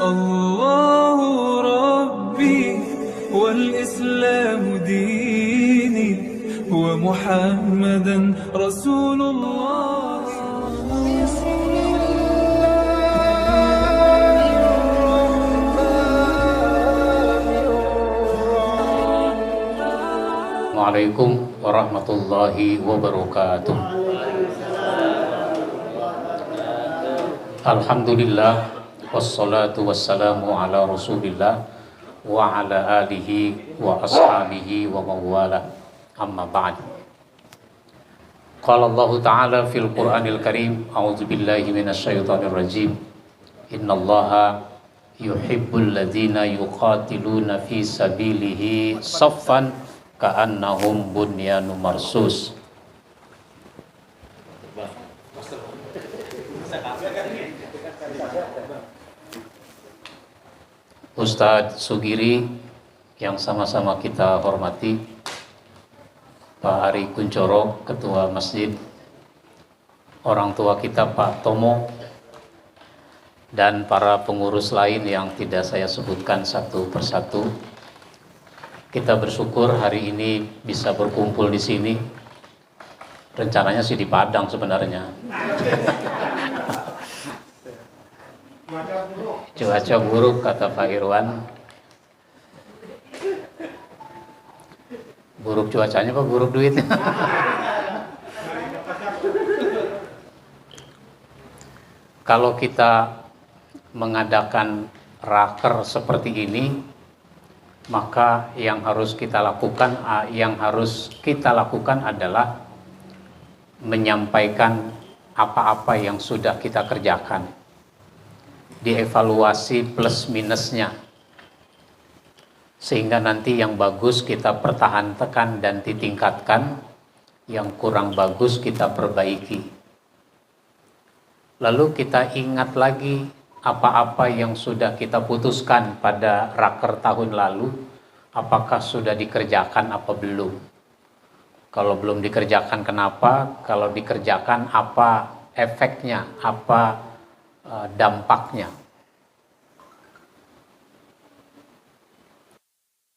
الله ربي والإسلام ديني ومحمدا رسول الله. Assalamualaikum warahmatullahi wabarakatuh. Alhamdulillah wassalatu wassalamu ala rasulillah wa ala alihi wa ashabihi wa mawala, amma ba'd. Qala Allah ta'ala fil Qur'anil Karim, a'udzu billahi minasyaitonir rajim. Innallaha yuhibbul ladzina yuqatiluna fi sabilihi saffan ka'annahum bunyanun marsus. Ustadz Sugiri yang sama-sama kita hormati, Pak Ari Kuncoro, Ketua Masjid, orang tua kita Pak Tomo, dan para pengurus lain yang tidak saya sebutkan satu persatu. Kita bersyukur hari ini bisa berkumpul di sini. Rencananya sih di Padang sebenarnya. Cuaca buruk kata Pak Irwan. Buruk cuacanya apa buruk duitnya? Kalau kita mengadakan raker seperti ini, maka yang harus kita lakukan adalah menyampaikan apa-apa yang sudah kita kerjakan, dievaluasi plus minusnya, sehingga nanti yang bagus kita pertahankan dan ditingkatkan, yang kurang bagus kita perbaiki. Lalu kita ingat lagi apa-apa yang sudah kita putuskan pada raker tahun lalu, apakah sudah dikerjakan apa belum. Kalau belum dikerjakan kenapa, kalau dikerjakan apa efeknya, apa dampaknya.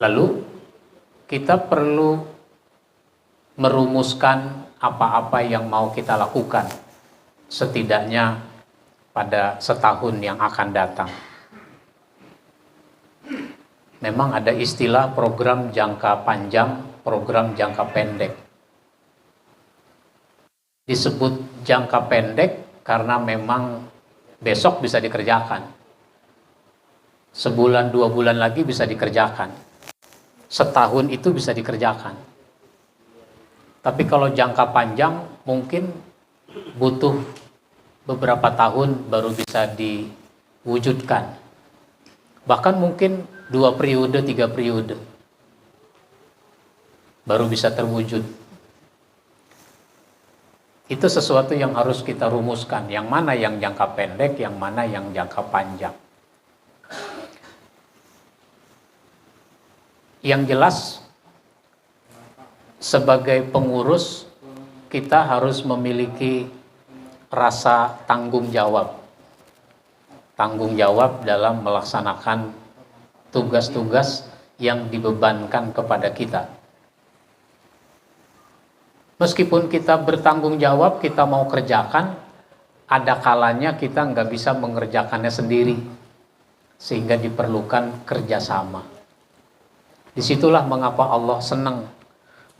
Lalu kita perlu merumuskan apa-apa yang mau kita lakukan, setidaknya pada setahun yang akan datang. Memang ada istilah program jangka panjang, program jangka pendek. Disebut jangka pendek karena memang besok bisa dikerjakan. Sebulan, 2 bulan lagi bisa dikerjakan. Setahun itu bisa dikerjakan. Tapi kalau jangka panjang mungkin butuh beberapa tahun baru bisa diwujudkan. Bahkan mungkin 2 periode, 3 periode baru bisa terwujud. Itu sesuatu yang harus kita rumuskan, yang mana yang jangka pendek, yang mana yang jangka panjang. Yang jelas, sebagai pengurus, kita harus memiliki rasa tanggung jawab. Tanggung jawab dalam melaksanakan tugas-tugas yang dibebankan kepada kita. Meskipun kita bertanggung jawab, kita mau kerjakan, ada kalanya kita nggak bisa mengerjakannya sendiri, sehingga diperlukan kerjasama. Disitulah mengapa Allah senang,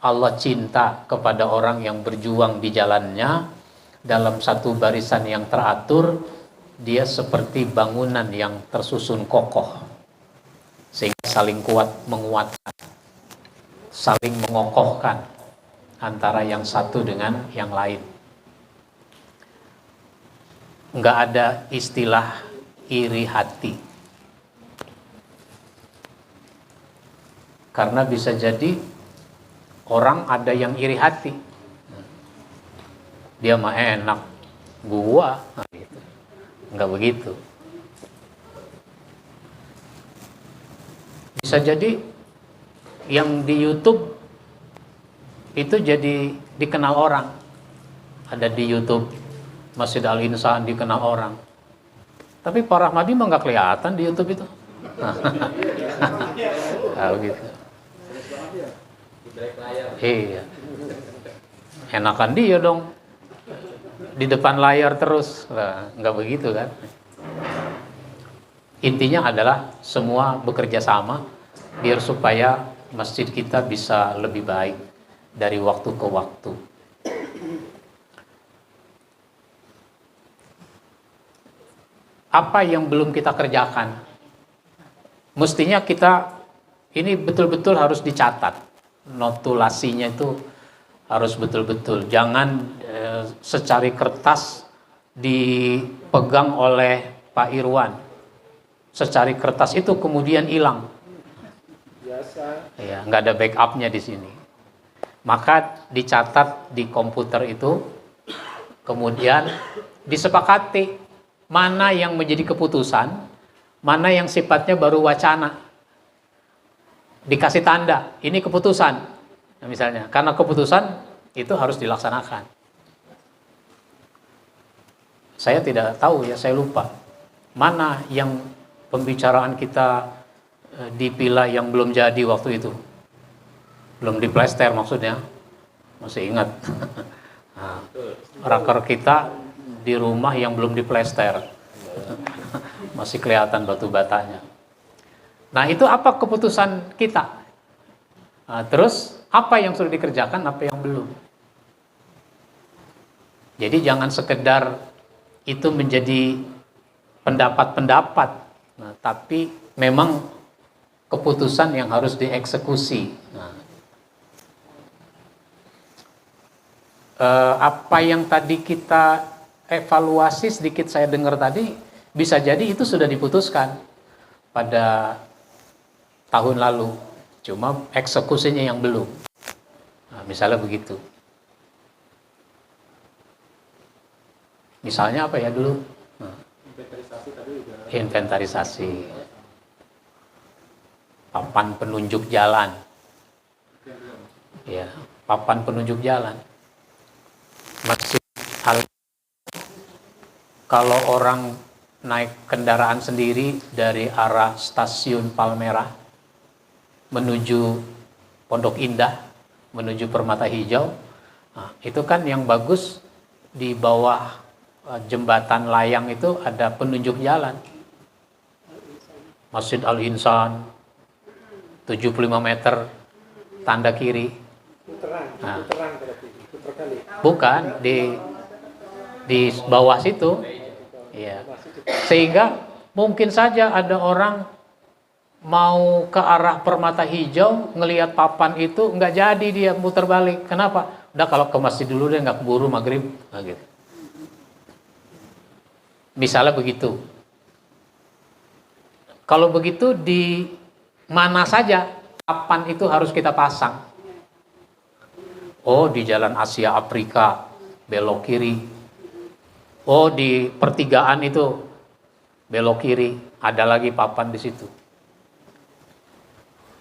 Allah cinta kepada orang yang berjuang di jalannya, dalam satu barisan yang teratur. Dia seperti bangunan yang tersusun kokoh, sehingga saling kuat menguatkan, saling mengokohkan antara yang satu dengan yang lain. Nggak ada istilah iri hati, karena bisa jadi orang ada yang iri hati, dia mah enak, gua gitu. Nggak begitu. Bisa jadi yang di YouTube itu jadi dikenal orang. Ada di YouTube Masjid Al-Insan dikenal orang. Tapi Pak Rahmadi mah nggak kelihatan di YouTube itu. Nah, gitu. Iya. Enakan dia dong. Di depan layar terus. Nah, nggak begitu kan. Intinya adalah semua bekerja sama biar supaya masjid kita bisa lebih baik dari waktu ke waktu. Apa yang belum kita kerjakan? Mestinya kita ini betul-betul harus dicatat. Notulasinya itu harus betul-betul. Jangan secari kertas dipegang oleh Pak Irwan. Secari kertas itu kemudian hilang. Ya, nggak ada backupnya di sini. Maka dicatat di komputer itu, kemudian disepakati mana yang menjadi keputusan, mana yang sifatnya baru wacana. Dikasih tanda, ini keputusan. Nah, misalnya, karena keputusan itu harus dilaksanakan. Saya tidak tahu ya, saya lupa. Mana yang pembicaraan kita di Pila yang belum jadi waktu itu. Belum diplester maksudnya. Masih ingat. Nah, raker kita di rumah yang belum diplester. Masih kelihatan batu batanya. Nah, itu apa keputusan kita? Nah, terus apa yang sudah dikerjakan, apa yang belum? Jadi jangan sekedar itu menjadi pendapat-pendapat, nah, tapi memang keputusan yang harus dieksekusi. Nah, apa yang tadi kita evaluasi sedikit saya dengar tadi, bisa jadi itu sudah diputuskan pada tahun lalu, cuma eksekusinya yang belum. Nah, misalnya begitu. Misalnya apa ya dulu? Nah, inventarisasi. Papan penunjuk jalan. Ya, papan penunjuk jalan. Masjid kalau orang naik kendaraan sendiri dari arah stasiun Palmerah menuju Pondok Indah, menuju Permata Hijau, nah, itu kan yang bagus di bawah jembatan layang itu ada penunjuk jalan. Masjid Al-Insan 75 meter tanda kiri. Nah, bukan di bawah situ. Ya. Sehingga mungkin saja ada orang mau ke arah Permata Hijau ngelihat papan itu nggak jadi, dia muter balik. Kenapa? Udah kalau ke masjid dulu deh, nggak keburu maghrib. Nah, gitu. Misalnya begitu. Kalau begitu di mana saja papan itu harus kita pasang. Oh, di Jalan Asia Afrika belok kiri. Oh, di pertigaan itu belok kiri, ada lagi papan di situ.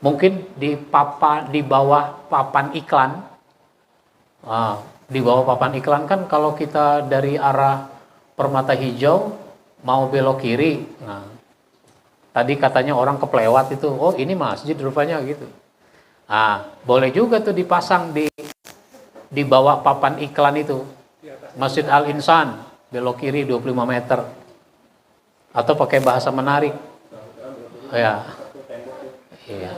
Mungkin di bawah papan iklan. Nah, di bawah papan iklan kan kalau kita dari arah Permata Hijau mau belok kiri. Nah, tadi katanya orang keplewat itu, oh ini masjid rupanya gitu. Nah, boleh juga tuh dipasang di bawah papan iklan itu. Masjid Al-Insan, belok kiri 25 meter. Atau pakai bahasa menarik. Ya. Iya.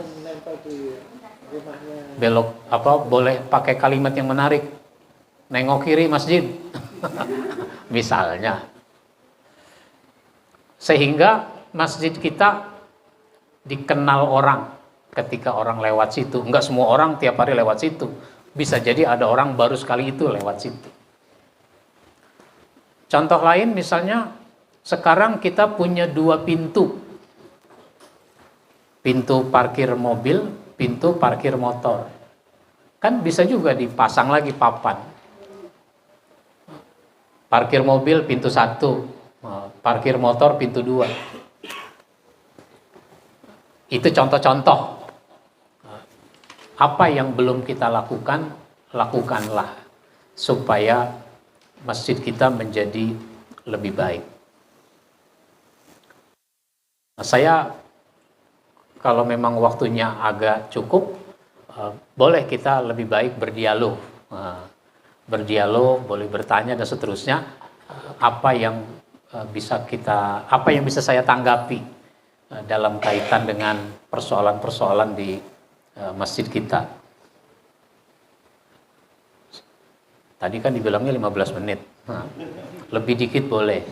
Belok apa boleh pakai kalimat yang menarik. Nengok kiri masjid. Misalnya. Sehingga masjid kita dikenal orang ketika orang lewat situ. Enggak semua orang tiap hari lewat situ. Bisa jadi ada orang baru sekali itu lewat situ. Contoh lain misalnya, sekarang kita punya 2 pintu. Pintu parkir mobil, pintu parkir motor. Kan bisa juga dipasang lagi papan. Parkir mobil pintu 1, parkir motor pintu 2. Itu contoh-contoh. Apa yang belum kita lakukan, lakukanlah. Supaya masjid kita menjadi lebih baik. Nah, saya kalau memang waktunya agak cukup, boleh kita lebih baik berdialog. Berdialog, boleh bertanya dan seterusnya. Apa yang bisa saya tanggapi dalam kaitan dengan persoalan-persoalan di masjid kita. Tadi kan dibilangnya 15 menit. Lebih dikit boleh.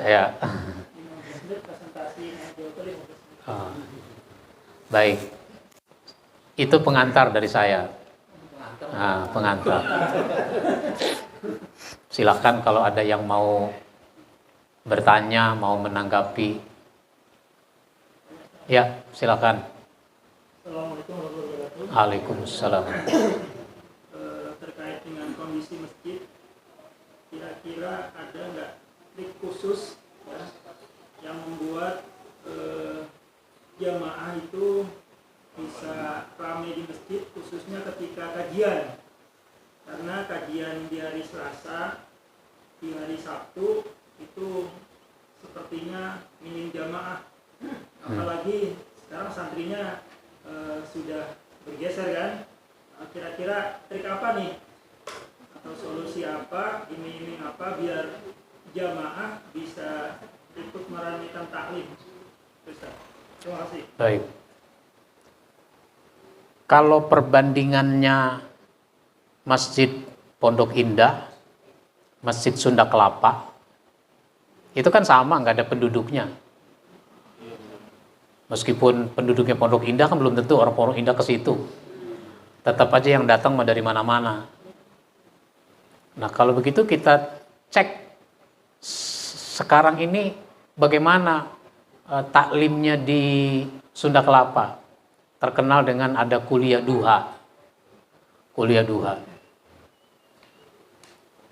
Ya. Baik. Itu pengantar dari saya. Pengantar. Silakan kalau ada yang mau bertanya, mau menanggapi. Ya, silakan. Assalamualaikum warahmatullahi wabarakatuh. Waalaikumsalam. Terkait dengan kondisi masjid, kira-kira ada nggak trik khusus ya, yang membuat jamaah itu bisa ramai di masjid, khususnya ketika kajian? Karena kajian di hari Selasa, di hari Sabtu itu sepertinya minim jamaah, apalagi sekarang santrinya sudah bergeser kan. Kira-kira trik apa nih atau solusi apa, iming-iming apa biar jamaah bisa ikut meramaikan taklim? Terima kasih. Baik. Kalau perbandingannya Masjid Pondok Indah, Masjid Sunda Kelapa, itu kan sama, nggak ada penduduknya. Meskipun penduduknya Pondok Indah kan belum tentu orang Pondok Indah ke situ. Tetap aja yang datang dari mana-mana. Nah, kalau begitu kita cek sekarang ini bagaimana taklimnya di Sunda Kelapa. Terkenal dengan ada kuliah duha. Kuliah duha.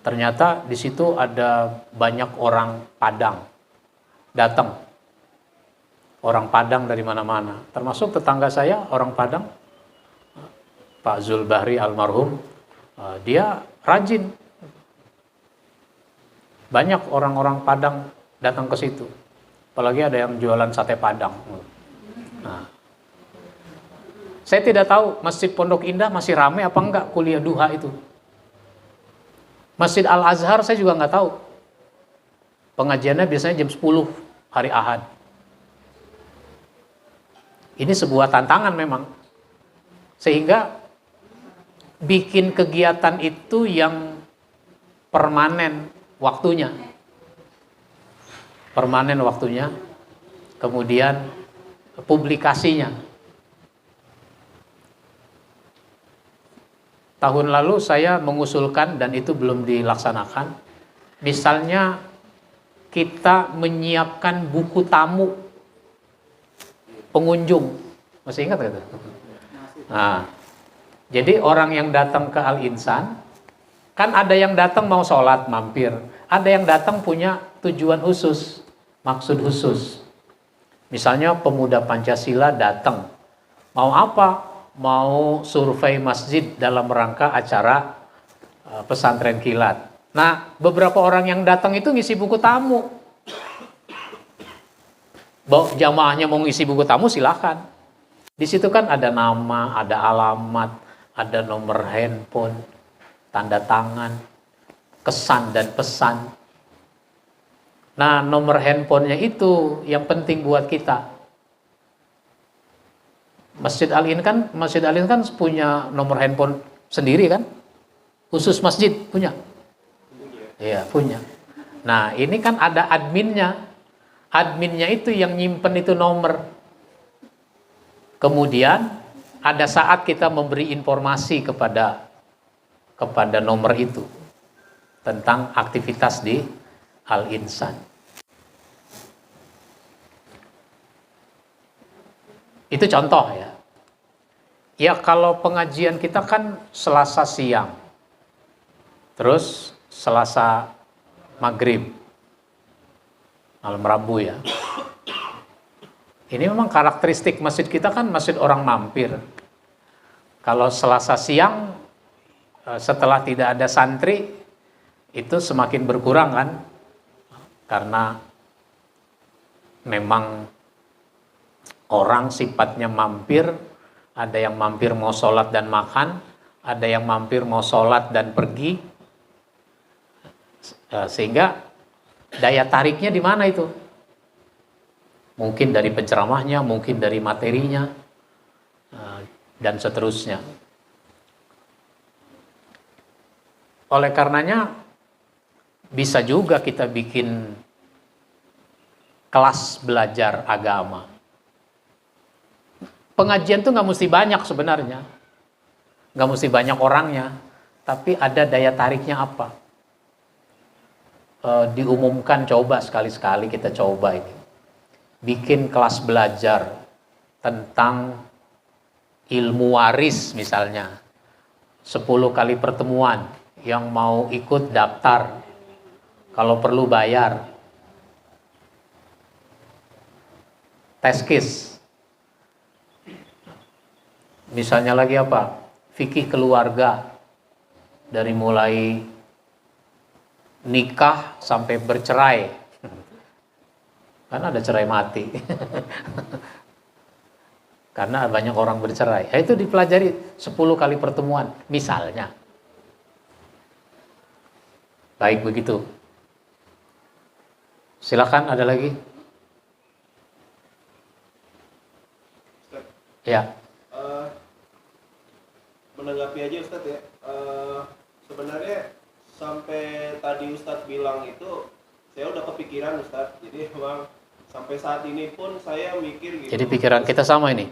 Ternyata di situ ada banyak orang Padang datang. Orang Padang dari mana-mana. Termasuk tetangga saya orang Padang, Pak Zulbahri almarhum, dia rajin. Banyak orang-orang Padang datang ke situ. Apalagi ada yang jualan sate Padang. Nah, saya tidak tahu Masjid Pondok Indah masih ramai apa enggak kuliah duha itu. Masjid Al-Azhar saya juga nggak tahu. Pengajiannya biasanya jam 10 hari Ahad. Ini sebuah tantangan memang. Sehingga bikin kegiatan itu yang permanen waktunya. Permanen waktunya. Kemudian publikasinya. Tahun lalu saya mengusulkan dan itu belum dilaksanakan. Misalnya kita menyiapkan buku tamu pengunjung. Masih ingat gak? Nah, jadi orang yang datang ke Al-Insan, kan ada yang datang mau sholat, mampir. Ada yang datang punya tujuan khusus, maksud khusus. Misalnya pemuda Pancasila datang. Mau apa? Mau survei masjid dalam rangka acara pesantren kilat. Nah, beberapa orang yang datang itu ngisi buku tamu. Jamaahnya mau ngisi buku tamu silahkan. Di situ kan ada nama, ada alamat, ada nomor handphone, tanda tangan, kesan dan pesan. Nah, nomor handphonenya itu yang penting buat kita. Masjid Al-In kan punya nomor handphone sendiri kan? Khusus masjid punya. Iya, punya. Nah, ini kan ada adminnya. Adminnya itu yang nyimpen itu nomor. Kemudian ada saat kita memberi informasi kepada nomor itu tentang aktivitas di Al-Insan. Itu contoh ya. Ya kalau pengajian kita kan Selasa siang. Terus Selasa maghrib. Malam Rabu ya. Ini memang karakteristik masjid kita kan masjid orang mampir. Kalau Selasa siang setelah tidak ada santri itu semakin berkurang kan. Karena memang orang sifatnya mampir, ada yang mampir mau sholat dan makan, ada yang mampir mau sholat dan pergi, sehingga daya tariknya di mana itu? Mungkin dari penceramahnya, mungkin dari materinya, dan seterusnya. Oleh karenanya, bisa juga kita bikin kelas belajar agama. Pengajian tuh nggak mesti banyak sebenarnya, nggak mesti banyak orangnya, tapi ada daya tariknya apa? Diumumkan, coba sekali-sekali kita coba ini, bikin kelas belajar tentang ilmu waris misalnya, 10 kali pertemuan, yang mau ikut daftar, kalau perlu bayar. Teskis. Misalnya lagi apa? Fikih keluarga. Dari mulai nikah sampai bercerai. Karena ada cerai mati. Karena banyak orang bercerai. Itu dipelajari 10 kali pertemuan misalnya. Baik begitu. Silakan, ada lagi? Ya. Menanggapi aja Ustadz ya, sebenarnya sampai tadi Ustadz bilang itu saya udah kepikiran Ustadz, jadi memang sampai saat ini pun saya mikir gitu. Jadi pikiran kita sama ini.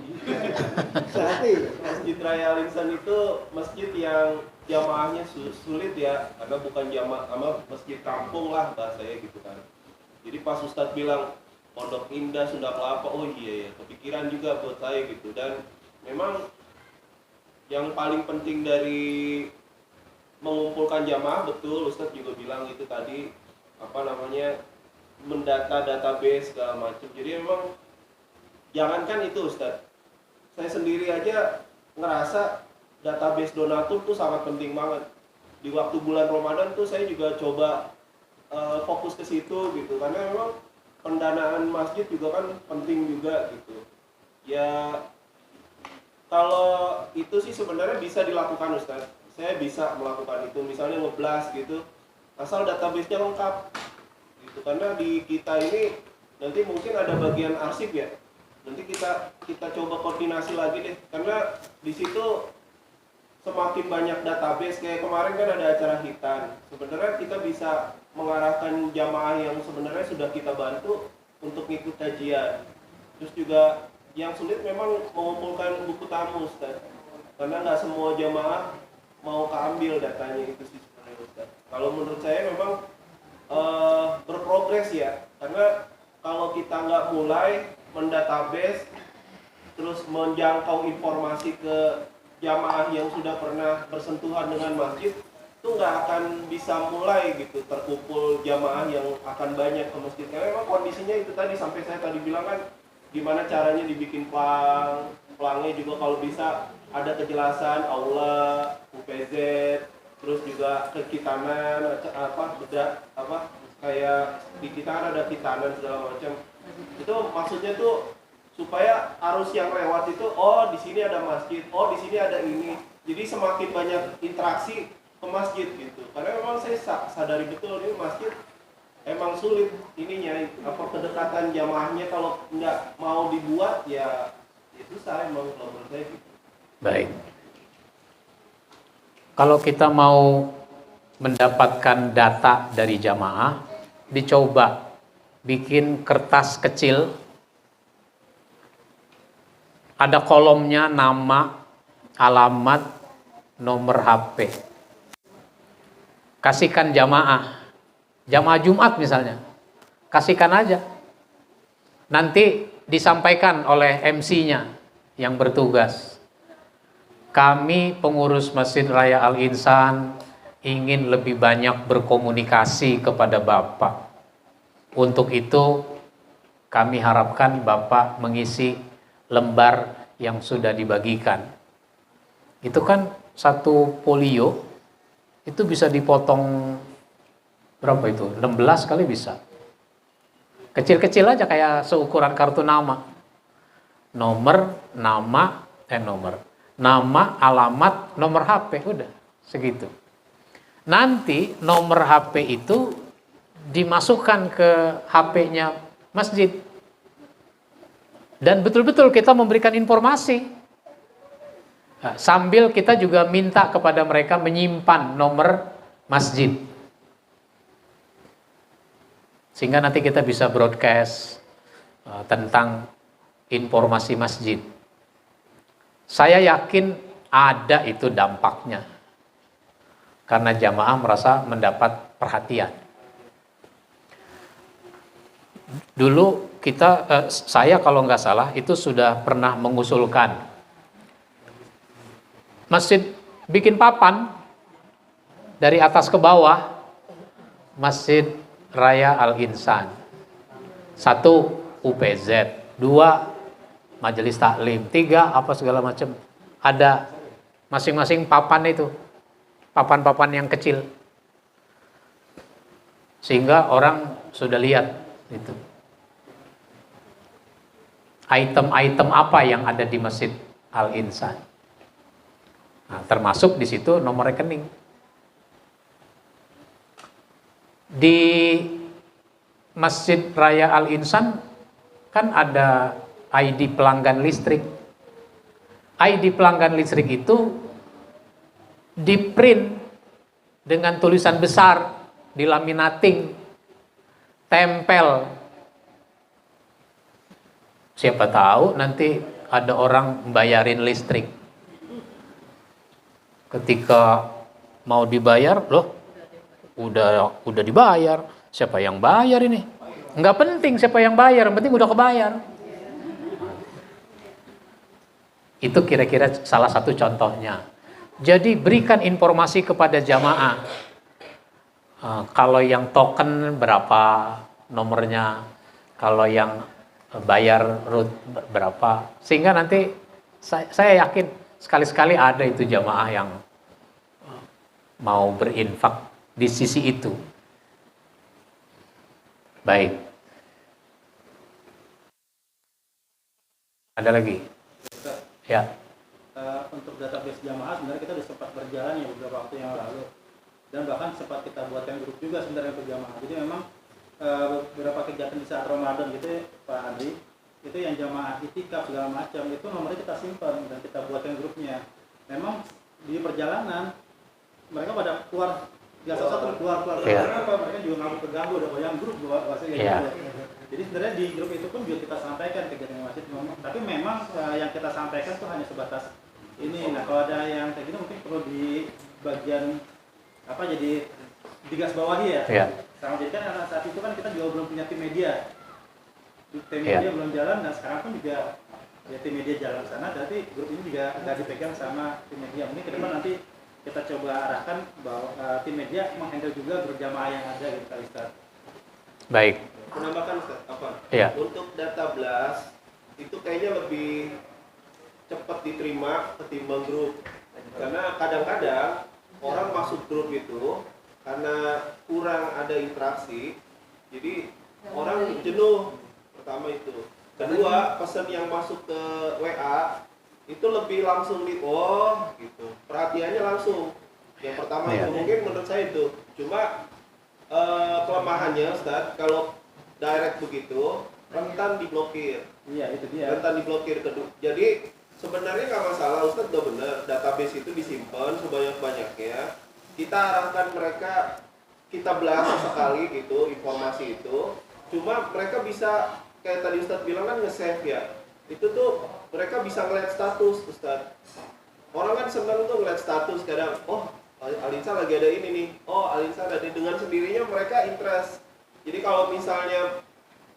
Masjid Raya Al Ihsan itu masjid yang jamaahnya sulit ya, karena bukan jamaah masjid kampung lah bahasanya gitu kan. Jadi pas Ustadz bilang Pondok Indah, Sunda Kelapa, oh iya ya, kepikiran juga buat saya gitu. Dan memang yang paling penting dari mengumpulkan jamaah, betul Ustadz juga bilang itu tadi, mendata database segala macam. Jadi memang jangankan itu Ustadz, saya sendiri aja ngerasa database donatur tuh sangat penting banget. Di waktu bulan Ramadan tuh saya juga coba fokus ke situ gitu, karena memang pendanaan masjid juga kan penting juga gitu ya. Kalau itu sih sebenarnya bisa dilakukan Ustaz, saya bisa melakukan itu, misalnya ngeblas gitu, asal database-nya lengkap gitu. Karena di kita ini nanti mungkin ada bagian arsip ya, nanti kita coba koordinasi lagi deh, karena di situ semakin banyak database, kayak kemarin kan ada acara hitan, sebenarnya kita bisa mengarahkan jamaah yang sebenarnya sudah kita bantu untuk ngikut kajian. Terus juga yang sulit memang mengumpulkan buku tamu Ustaz, karena nggak semua jamaah mau keambil datanya itu sih sebenarnya Ustaz. Kalau menurut saya memang berprogres ya, karena kalau kita nggak mulai mendatabase terus menjangkau informasi ke jamaah yang sudah pernah bersentuhan dengan masjid, itu nggak akan bisa mulai gitu terkumpul jamaah yang akan banyak ke masjid. Karena memang kondisinya itu tadi, sampai saya tadi bilang kan, gimana caranya dibikin pelangnya juga kalau bisa ada kejelasan aula, UPZ, terus juga ke kitanan, kayak di kitanan ada kitanan segala macam. Itu maksudnya tuh supaya arus yang lewat itu, oh di sini ada masjid, oh di sini ada ini. Jadi semakin banyak interaksi ke masjid gitu. Karena memang saya sadari betul ini masjid emang sulit ininya, kedekatan jamaahnya kalau nggak mau dibuat ya susah emang kalau menurut saya gitu. Baik. Kalau kita mau mendapatkan data dari jamaah, dicoba bikin kertas kecil, ada kolomnya nama, alamat, nomor HP. Kasihkan jamaah Jumat misalnya, kasihkan aja. Nanti disampaikan oleh MC-nya yang bertugas. Kami pengurus Masjid Raya Al Ihsan ingin lebih banyak berkomunikasi kepada Bapak. Untuk itu kami harapkan Bapak mengisi lembar yang sudah dibagikan. Itu kan satu folio, itu bisa dipotong berapa itu? 16 kali bisa. Kecil-kecil aja kayak seukuran kartu nama. Nama, alamat, nomor HP, udah segitu. Nanti nomor HP itu dimasukkan ke HP-nya masjid. Dan betul-betul kita memberikan informasi. Nah, sambil kita juga minta kepada mereka menyimpan nomor masjid. Sehingga nanti kita bisa broadcast tentang informasi masjid. Saya yakin ada itu dampaknya. Karena jamaah merasa mendapat perhatian. Dulu saya kalau nggak salah itu sudah pernah mengusulkan masjid bikin papan dari atas ke bawah, Masjid Raya Al-Insan. 1 UPZ, 2 Majelis Taklim, 3 apa segala macam. Ada masing-masing papan itu, papan-papan yang kecil. Sehingga orang sudah lihat itu. Item-item apa yang ada di Masjid Al-Insan. Nah, termasuk di situ nomor rekening. Di Masjid Raya Al-Insan kan ada ID pelanggan listrik. ID pelanggan listrik itu di-print dengan tulisan besar, dilaminating, tempel. Siapa tahu nanti ada orang bayarin listrik. Ketika mau dibayar, loh, udah dibayar. Siapa yang bayar ini? Enggak penting siapa yang bayar, yang penting udah kebayar. Itu kira-kira salah satu contohnya. Jadi berikan informasi kepada jamaah. Kalau yang token berapa nomornya, kalau yang bayar root berapa, sehingga nanti saya yakin sekali-sekali ada itu jamaah yang mau berinfak di sisi itu. Baik. Ada lagi? Ya. Untuk database jamaah sebenarnya kita sudah sempat berjalan ya beberapa waktu yang lalu, dan bahkan sempat kita buatkan grup juga sebenarnya untuk jamaah. Jadi memang beberapa kegiatan di saat Ramadan gitu ya, Pak Andri, itu yang jamaah itikaf segala macam itu nomornya kita simpan dan kita buatkan grupnya. Memang di perjalanan mereka pada keluar, satu keluar apa, mereka juga nggak terganggu, ada banyak grup bahasanya gitu. Jadi sebenarnya di grup itu pun juga kita sampaikan kegiatan masjid, tapi memang yang kita sampaikan tuh hanya sebatas ini. Nah, kalau ada yang kayak gini mungkin perlu di bagian apa, jadi digas bawahi ya. Sama jadi kan saat itu kan kita juga belum punya tim media. Tim media belum jalan, dan sekarang pun juga ya tim media jalan ke sana, berarti grup ini juga nggak dipegang sama tim media. Mungkin ke depan nanti kita coba arahkan bahwa tim media menghandle juga grup jamaah yang ada gitu kali Ustaz. Baik. Menambahkan Ustaz, apa? Iya. Untuk data blast itu kayaknya lebih cepat diterima ketimbang grup. Karena kadang-kadang orang masuk grup itu karena kurang ada interaksi, jadi orang jenuh. Pertama itu. Kedua, pesan yang masuk ke WA itu lebih langsung gitu. Perhatiannya langsung. Yang pertama itu mungkin menurut saya itu. Cuma kelemahannya Ustaz, kalau direct begitu rentan diblokir. Iya, itu dia. Rentan diblokir kedua. Jadi sebenarnya nggak masalah, Ustaz udah benar, database itu disimpan sebanyak-banyaknya. Kita arahkan mereka, kita blast sekali gitu informasi itu. Cuma mereka bisa, kayak tadi Ustaz bilang kan nge-save ya. Itu tuh mereka bisa ngeliat status Ustaz. Orang kan senang tuh ngeliat status kadang, oh Alinsa lagi ada ini nih, oh Alinsa ada, dengan sendirinya mereka interest. Jadi kalau misalnya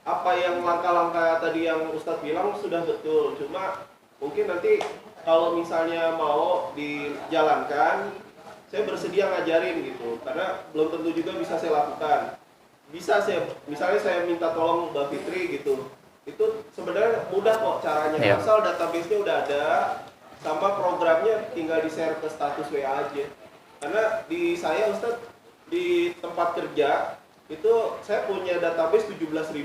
apa yang langkah-langkah tadi yang Ustadz bilang sudah betul, cuma mungkin nanti kalau misalnya mau dijalankan, saya bersedia ngajarin gitu, karena belum tentu juga bisa saya lakukan. Bisa saya, misalnya saya minta tolong Mbak Fitri gitu, itu sebenarnya mudah kok caranya, asal database-nya udah ada, sama programnya tinggal di-share ke status WA aja. Karena di saya Ustadz, di tempat kerja itu saya punya database 17.000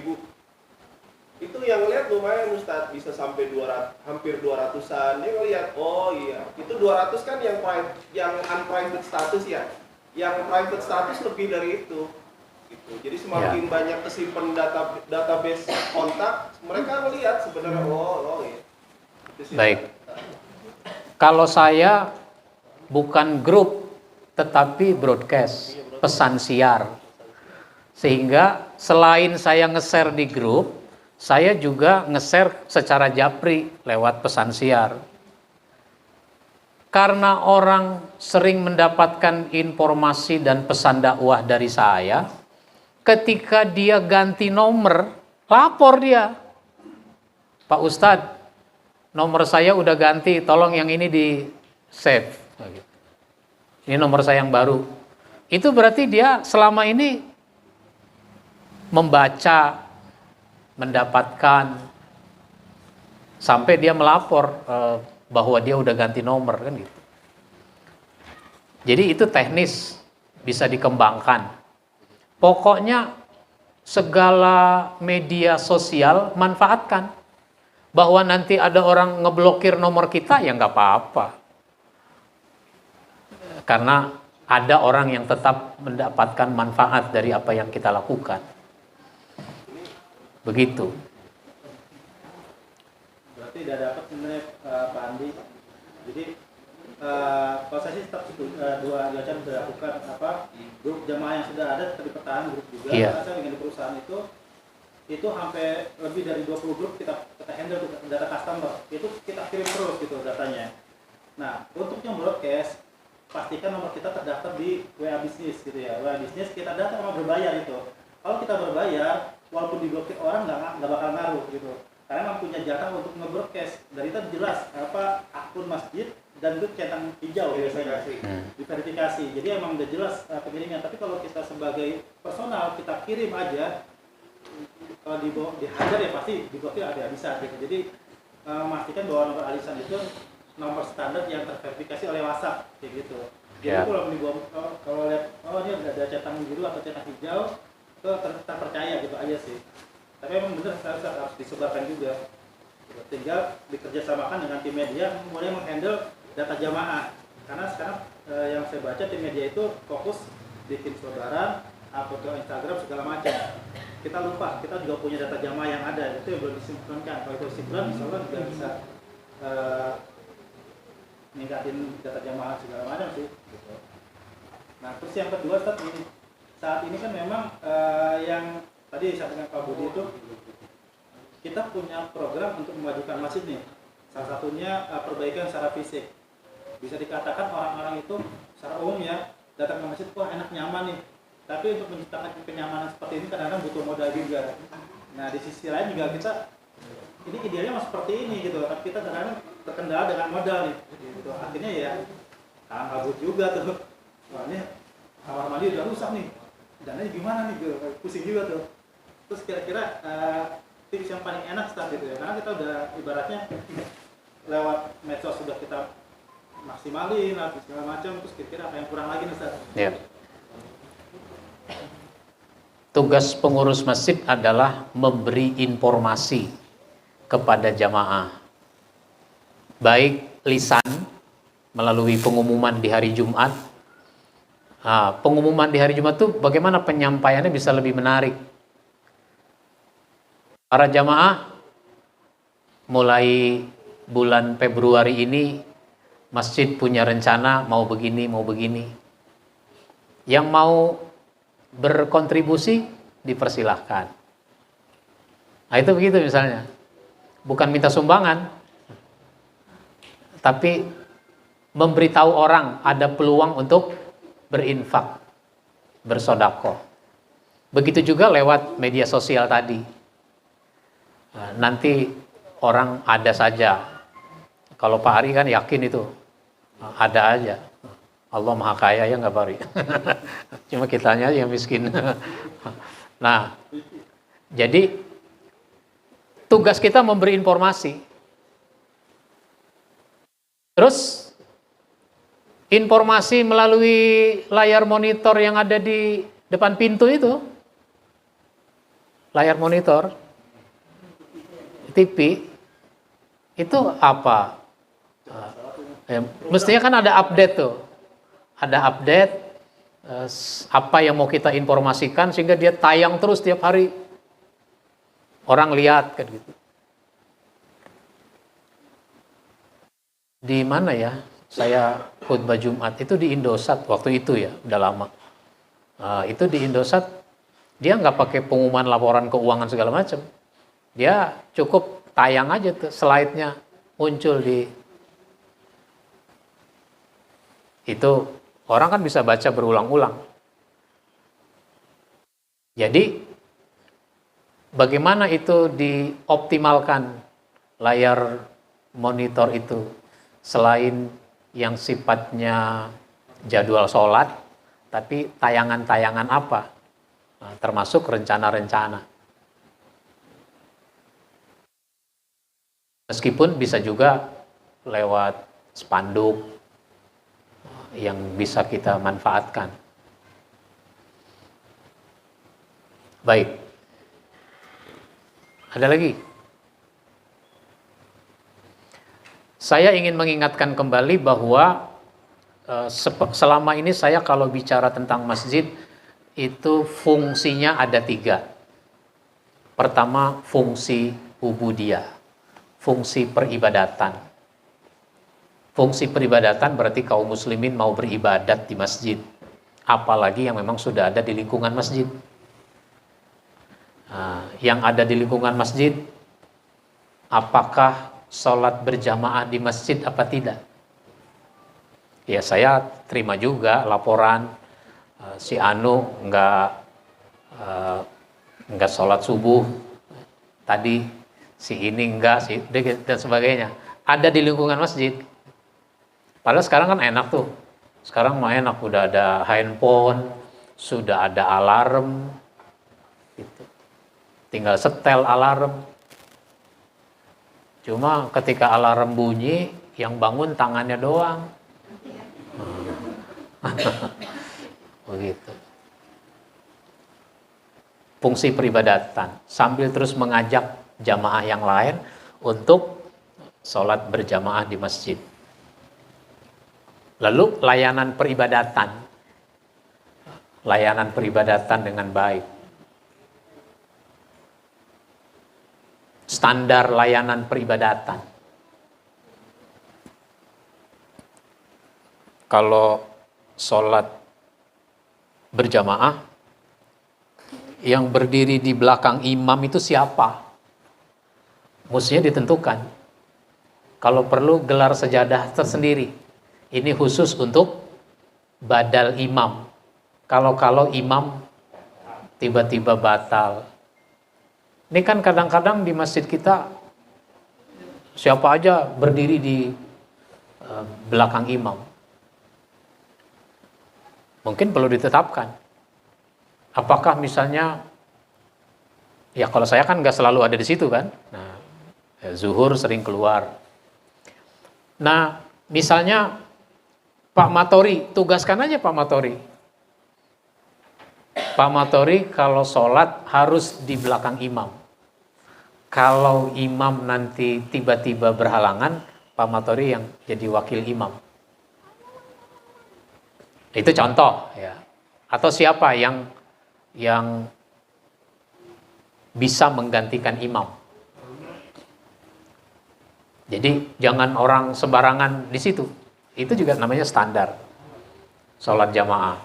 Itu yang lihat lumayan Ustadz, bisa sampai 200, hampir 200-an. Dia ngeliat, oh iya, itu 200 kan yang unprivate status ya. Yang private status lebih dari itu. Gitu. Jadi semakin banyak kesimpan database kontak, mereka melihat sebenarnya, oh iya. Baik. Kalau saya bukan grup, tetapi broadcast, pesan siar. Sehingga selain saya nge-share di grup, saya juga nge-share secara japri lewat pesan siar. Karena orang sering mendapatkan informasi dan pesan dakwah dari saya, ketika dia ganti nomor, lapor dia. Pak Ustadz, nomor saya udah ganti, tolong yang ini di save. Ini nomor saya yang baru. Itu berarti dia selama ini membaca, mendapatkan, sampai dia melapor bahwa dia udah ganti nomor kan gitu. Jadi itu teknis, bisa dikembangkan. Pokoknya segala media sosial manfaatkan. Bahwa nanti ada orang ngeblokir nomor kita, ya nggak apa-apa. Karena ada orang yang tetap mendapatkan manfaat dari apa yang kita lakukan. Begitu. Berarti udah dapat sebenarnya Pak Andi. Jadi kalau saya sih tetap dua cara sudah lakukan grup jamaah yang sudah ada tetap dipertahankan grup juga. Iya. Karena saya dengan di perusahaan itu hampir lebih dari 20 grup kita handle data customer. Itu kita kirim terus gitu datanya. Nah, untuk yang broadcast pastikan nomor kita terdaftar di WA bisnis gitu ya. WA bisnis kita data sama berbayar itu. Kalau kita berbayar, walaupun diblokir orang nggak bakal ngaruh gitu. Karena memang punya jatah untuk nge-broadcast. Dari itu jelas akun masjid dan itu centang hijau biasanya diverifikasi. Jadi emang udah jelas pengiriman. Tapi kalau kita sebagai personal kita kirim aja, kalau dihajar ya pasti diblokir ada bisa gitu. Jadi memastikan bahwa nomor alisan itu nomor standar yang terverifikasi oleh WhatsApp kayak gitu. Jadi kalau lihat ini ada centang biru atau centang hijau, itu terpercaya gitu aja sih. Tapi memang benar harus disebarkan juga. Tinggal dikerjasamakan dengan tim media mulai menghandle data jamaah. Karena sekarang yang saya baca tim media itu fokus bikin selebaran, upload ke Instagram segala macam. Kita lupa, kita juga punya data jamaah yang ada, itu yang belum disinkronkan. Kalau itu sinkron, insya Allah juga bisa meningkatin data jamaah segala macam sih. Gitu. Nah, terus yang kedua saat ini kan memang yang tadi disampaikan Pak Budi itu kita punya program untuk memajukan masjid nih. Salah satunya perbaikan secara fisik. Bisa dikatakan orang-orang itu secara umum ya datang ke masjid, wah enak nyaman nih. Tapi untuk menciptakan kenyamanan seperti ini kadang-kadang butuh modal juga. Nah di sisi lain juga kita ini idealnya masih seperti ini gitu, tapi kita kadang-kadang terkendala dengan modal nih. Gitu. Akhirnya ya kalang kabut juga tuh. Wah ini kamar mandi udah rusak nih. Dananya gimana nih? Gitu. Pusing juga tuh. Terus kira-kira tips yang paling enak start gitu ya, karena kita udah ibaratnya lewat medsos sudah kita maksimalin lah segala macam, terus kira-kira apa yang kurang lagi nih Ustaz? Ya. Tugas pengurus masjid adalah memberi informasi kepada jamaah, baik lisan melalui pengumuman di hari Jumat. Pengumuman di hari Jumat itu bagaimana penyampaiannya bisa lebih menarik. Para jamaah mulai bulan Februari ini masjid punya rencana mau begini. Yang mau berkontribusi dipersilahkan. Nah itu begitu misalnya. Bukan minta sumbangan, tapi memberitahu orang ada peluang untuk berinfak, bersodakoh. Begitu juga lewat media sosial tadi. Nanti orang ada saja. Kalau Pak Ari kan yakin itu ada aja. Allah Maha Kaya ya nggak Pak Ari. Cuma kitanya yang miskin. Nah, jadi tugas kita memberi informasi. Terus informasi melalui layar monitor yang ada di depan pintu itu. Layar monitor. TV itu apa? Mestinya kan ada update tuh. Ada update apa yang mau kita informasikan sehingga dia tayang terus tiap hari. Orang lihat kan gitu. Di mana ya? Saya khutbah Jumat itu di Indosat waktu itu ya, udah lama. Itu di Indosat dia nggak pakai pengumuman laporan keuangan segala macam. Dia cukup tayang aja tuh slide-nya muncul di itu, orang kan bisa baca berulang-ulang. Jadi bagaimana itu dioptimalkan layar monitor itu selain yang sifatnya jadwal sholat, tapi tayangan-tayangan apa? Nah, termasuk rencana-rencana. Meskipun bisa juga lewat spanduk yang bisa kita manfaatkan. Baik. Ada lagi? Saya ingin mengingatkan kembali bahwa selama ini saya kalau bicara tentang masjid itu fungsinya ada 3. Pertama, fungsi ubudiyah, fungsi peribadatan. Fungsi peribadatan berarti kaum muslimin mau beribadat di masjid, apalagi yang memang sudah ada di lingkungan masjid. Yang ada di lingkungan masjid, apakah sholat berjamaah di masjid apa tidak? Ya saya terima juga laporan si Anu nggak sholat subuh tadi, si ini enggak, si dan sebagainya. Ada di lingkungan masjid. Padahal sekarang kan enak tuh. Sekarang mah enak, udah ada handphone, sudah ada alarm, gitu. Tinggal setel alarm. Cuma ketika alarm bunyi, yang bangun tangannya doang. Begitu. Fungsi peribadatan, sambil terus mengajak jamaah yang lain untuk sholat berjamaah di masjid. Lalu layanan peribadatan dengan baik. Standar layanan peribadatan. Kalau sholat berjamaah, yang berdiri di belakang imam itu siapa? Mestinya ditentukan. Kalau perlu gelar sejadah tersendiri. Ini khusus untuk badal imam. Kalau imam tiba-tiba batal. Ini kan kadang-kadang di masjid kita siapa aja berdiri di belakang imam. Mungkin perlu ditetapkan. Apakah misalnya, ya kalau saya kan nggak selalu ada di situ kan. Nah, zuhur sering keluar. Nah, misalnya Pak Matori, tugaskan aja Pak Matori. Pak Matori kalau sholat harus di belakang imam. Kalau imam nanti tiba-tiba berhalangan, Pak Matori yang jadi wakil imam. Itu contoh ya. Atau siapa yang bisa menggantikan imam. Jadi jangan orang sembarangan di situ. Itu juga namanya standar sholat jamaah.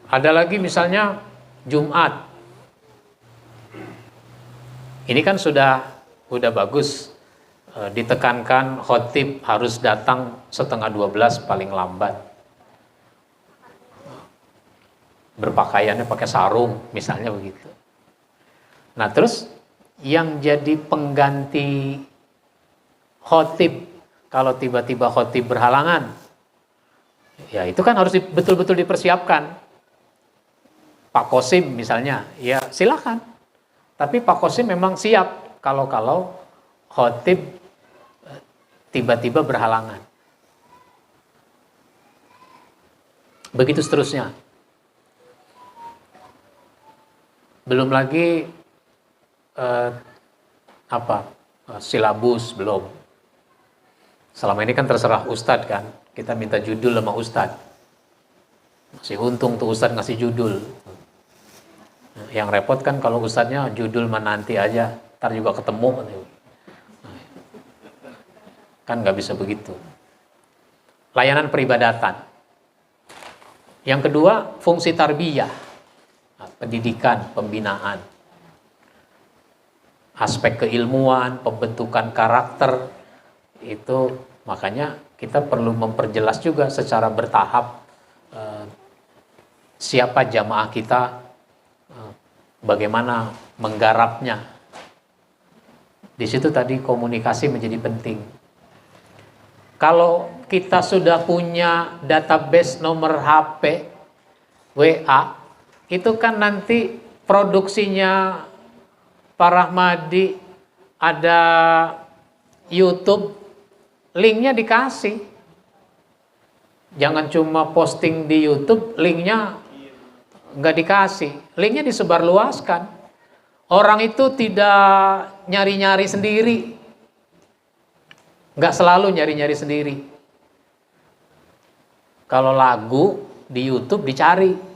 Ada lagi misalnya Jumat. Ini kan sudah bagus ditekankan khotib harus datang 11:30 paling lambat. Berpakaiannya pakai sarung misalnya begitu. Nah terus yang jadi pengganti khotib kalau tiba-tiba khotib berhalangan, ya itu kan harus betul-betul dipersiapkan. Pak Kosim misalnya, ya silakan. Tapi Pak Kosim memang siap kalau khotib tiba-tiba berhalangan. Begitu seterusnya. Belum lagi silabus, belum. Selama ini kan terserah ustadz kan, kita minta judul sama ustadz. Masih untung tuh ustadz ngasih judul. Yang repot kan kalau ustadznya judul menanti aja, ntar juga ketemu. Kan nggak bisa begitu. Layanan peribadatan. Yang kedua, fungsi tarbiyah, pendidikan, pembinaan. Aspek keilmuan, pembentukan karakter, itu makanya kita perlu memperjelas juga secara bertahap siapa jamaah kita, bagaimana menggarapnya. Di situ tadi komunikasi menjadi penting. Kalau kita sudah punya database nomor HP, WA, itu kan nanti produksinya Pak Rahmadi, ada YouTube, linknya dikasih. Jangan cuma posting di YouTube, linknya nggak dikasih. Linknya disebarluaskan. Orang itu tidak nyari-nyari sendiri. Nggak selalu nyari-nyari sendiri. Kalau lagu di YouTube dicari.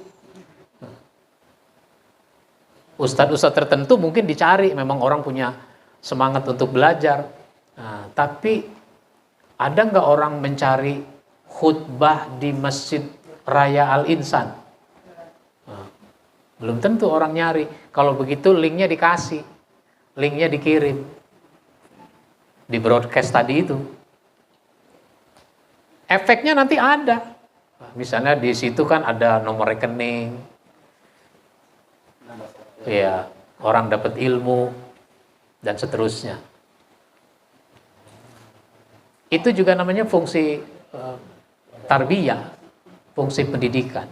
Ustadz-ustadz tertentu mungkin dicari, memang orang punya semangat untuk belajar. Nah, tapi ada nggak orang mencari khutbah di Masjid Raya Al-Insan? Nah, belum tentu orang nyari. Kalau begitu linknya dikasih, linknya dikirim, di broadcast tadi itu. Efeknya nanti ada. Misalnya di situ kan ada nomor rekening. Ya, orang dapat ilmu dan seterusnya. Itu juga namanya fungsi tarbiyah, fungsi pendidikan.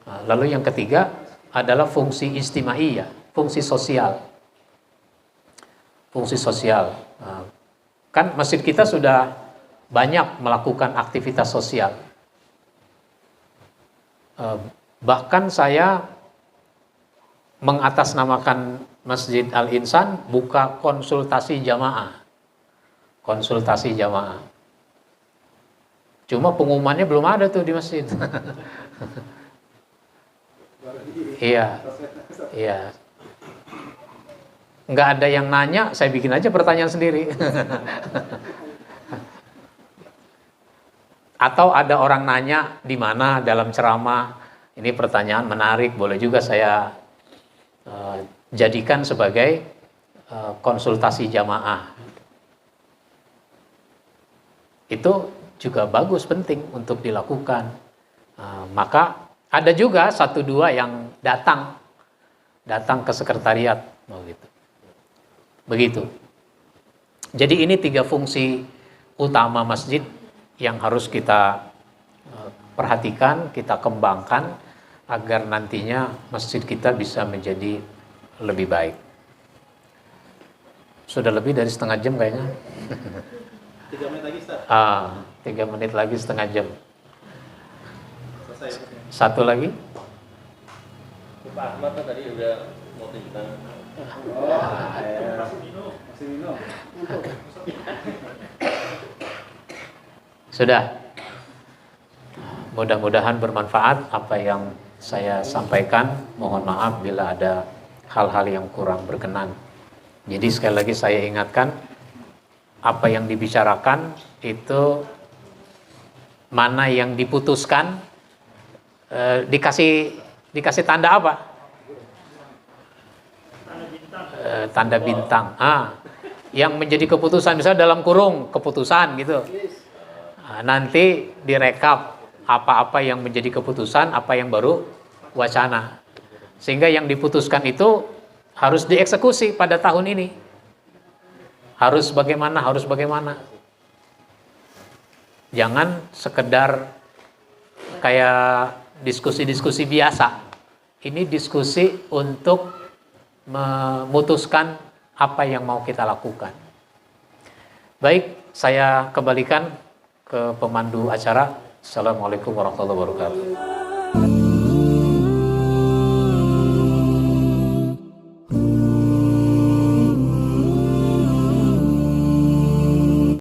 Nah, lalu yang ketiga adalah fungsi istimaiyah, fungsi sosial. Fungsi sosial. Nah, kan masjid kita sudah banyak melakukan aktivitas sosial. Bahkan saya mengatasnamakan Masjid Al-Insan buka konsultasi jamaah. Konsultasi jamaah. Cuma pengumumannya belum ada tuh di masjid. Iya. Iya. Nggak ada yang nanya, saya bikin aja pertanyaan sendiri. Atau ada orang nanya di mana dalam ceramah, ini pertanyaan menarik, boleh juga saya jadikan sebagai konsultasi jamaah. Itu juga bagus, penting untuk dilakukan. Maka ada juga 1-2 yang datang ke sekretariat, begitu. Jadi ini 3 fungsi utama masjid yang harus kita perhatikan, kita kembangkan agar nantinya masjid kita bisa menjadi lebih baik. Sudah lebih dari setengah jam kayaknya. 3 menit lagi, Ustaz. 3 menit lagi setengah jam. Selesai. Satu lagi. Pak Ahmad tadi udah mau tunjukkan. Masih minum. Sudah. Mudah-mudahan bermanfaat apa yang saya sampaikan. Mohon maaf bila ada hal-hal yang kurang berkenan. Jadi sekali lagi saya ingatkan, apa yang dibicarakan itu mana yang diputuskan, dikasih tanda apa? Tanda bintang. Yang menjadi keputusan, misalnya dalam kurung keputusan gitu. Nanti direkap apa-apa yang menjadi keputusan, apa yang baru wacana. Sehingga yang diputuskan itu harus dieksekusi pada tahun ini. Harus bagaimana. Jangan sekedar kayak diskusi-diskusi biasa. Ini diskusi untuk memutuskan apa yang mau kita lakukan. Baik, saya kembalikan ke pemandu acara. Assalamualaikum warahmatullahi wabarakatuh.